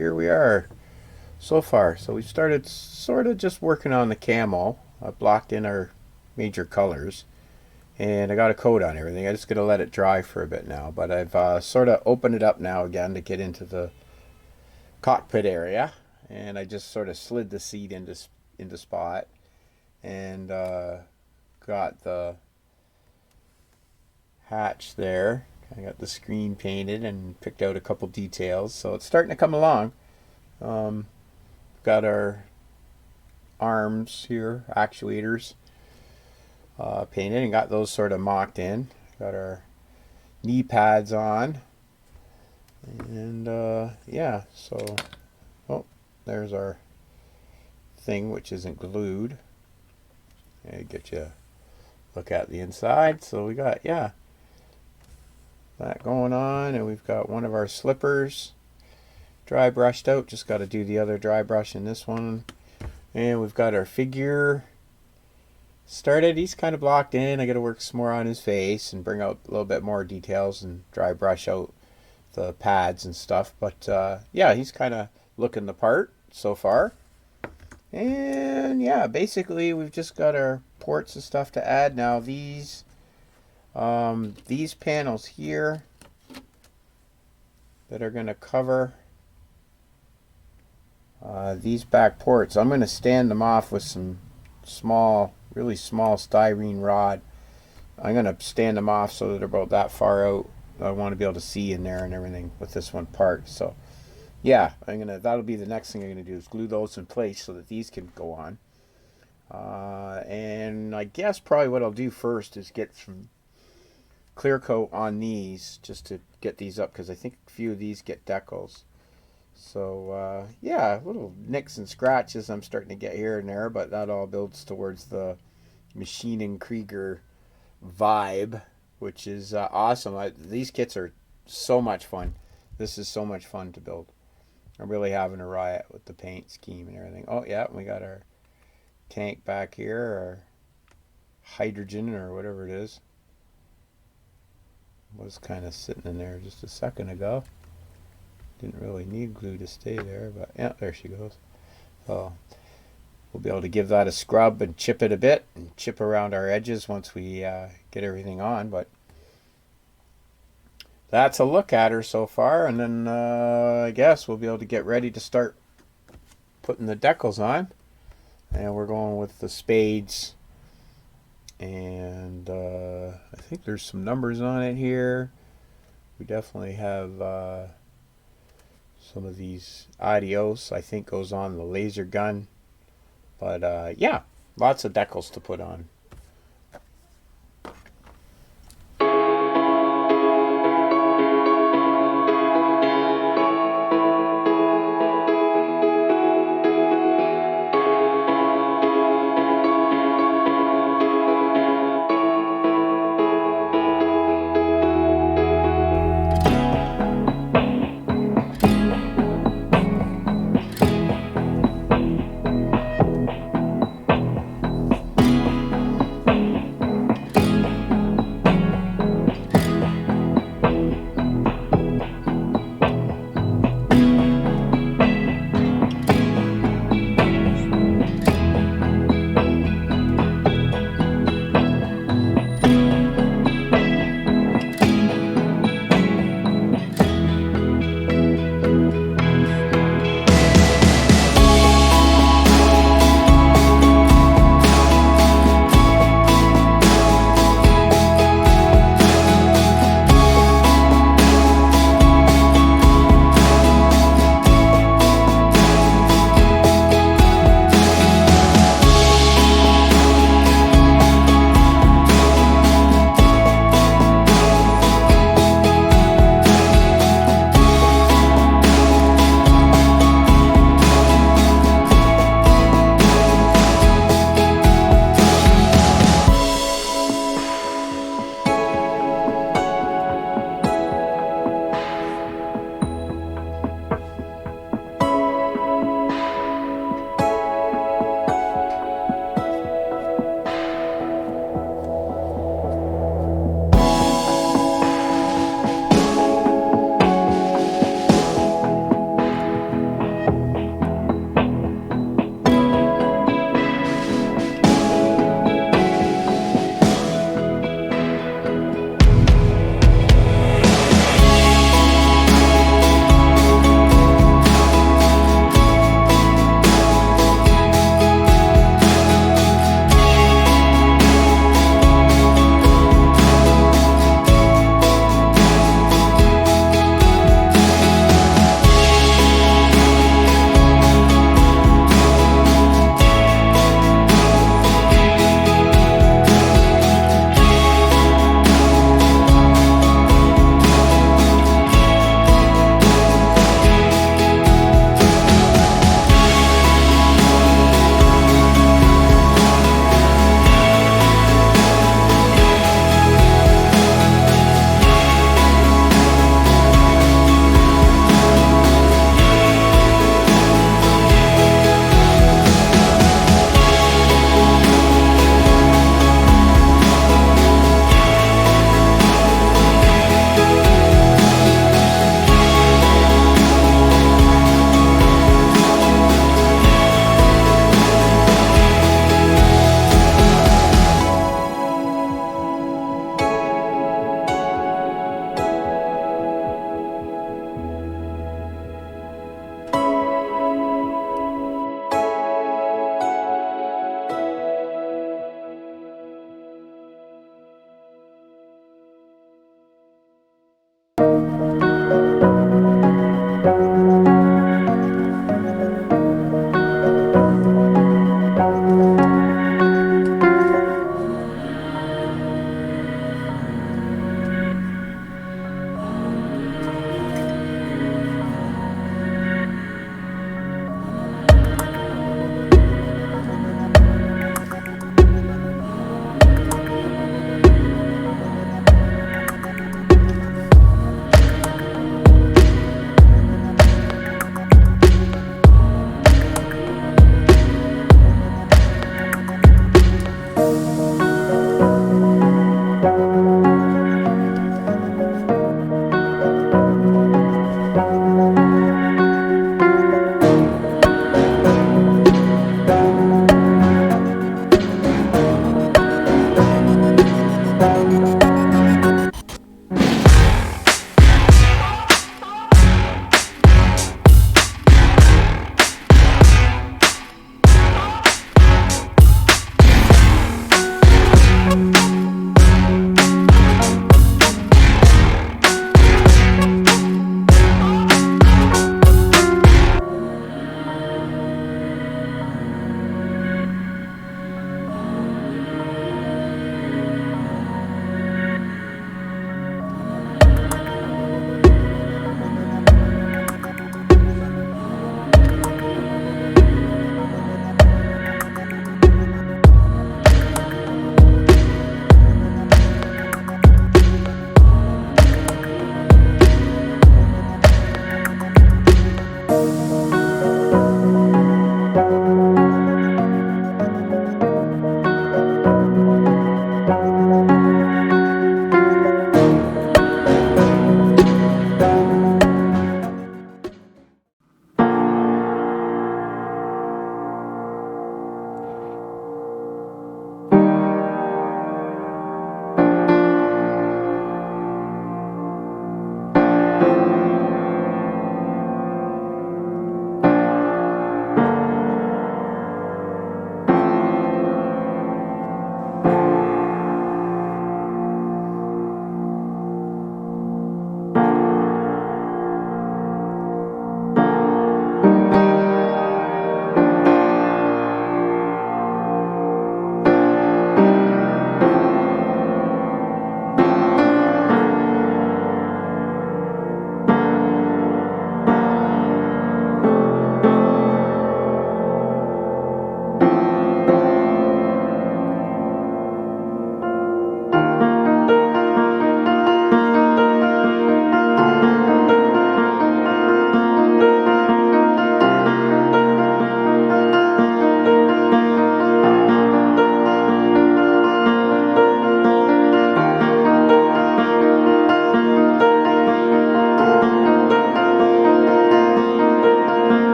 here we are so far. So we started sort of just working on the camo. I blocked in our major colors and I got a coat on everything. I just gotta let it dry for a bit now, but I've sort of opened it up now again to get into the cockpit area, and I just sort of slid the seat into spot and got the hatch there. I got the screen painted and picked out a couple details, so it's starting to come along. Um, got our arms here, actuators, painted and got those sort of mocked in. Got our knee pads on, and yeah, so oh, there's our thing, which isn't glued. And get you a look at the inside. So we got, yeah, that going on, and we've got one of our slippers dry brushed out. Just got to do the other dry brush in this one. And we've got our figure started. He's kind of blocked in. I got to work some more on his face and bring out a little bit more details and dry brush out the pads and stuff. But yeah, he's kind of looking the part so far. And yeah, basically we've just got our ports and stuff to add. Now these panels here that are going to cover these back ports, I'm going to stand them off with some small, really small styrene rod. I'm going to stand them off so that they're about that far out. I want to be able to see in there and everything with this one parked. So yeah, that'll be the next thing I'm gonna do, is glue those in place so that these can go on. And I guess probably what I'll do first is get some clear coat on these just to get these up, because I think a few of these get decals. So yeah, little nicks and scratches I'm starting to get here and there, but that all builds towards the Maschinen Krieger vibe, which is awesome. These kits are so much fun. This is so much fun to build. I'm really having a riot with the paint scheme and everything. Oh yeah, we got our tank back here, our hydrogen or whatever it is. Was kind of sitting in there just a second ago. Didn't really need glue to stay there, but yeah, there she goes. So we'll be able to give that a scrub and chip it a bit and chip around our edges once we get everything on. But that's a look at her so far, and then I guess we'll be able to get ready to start putting the decals on. And we're going with the spades, and I think there's some numbers on it here. We definitely have some of these adios, I think, goes on the laser gun. But yeah, lots of decals to put on.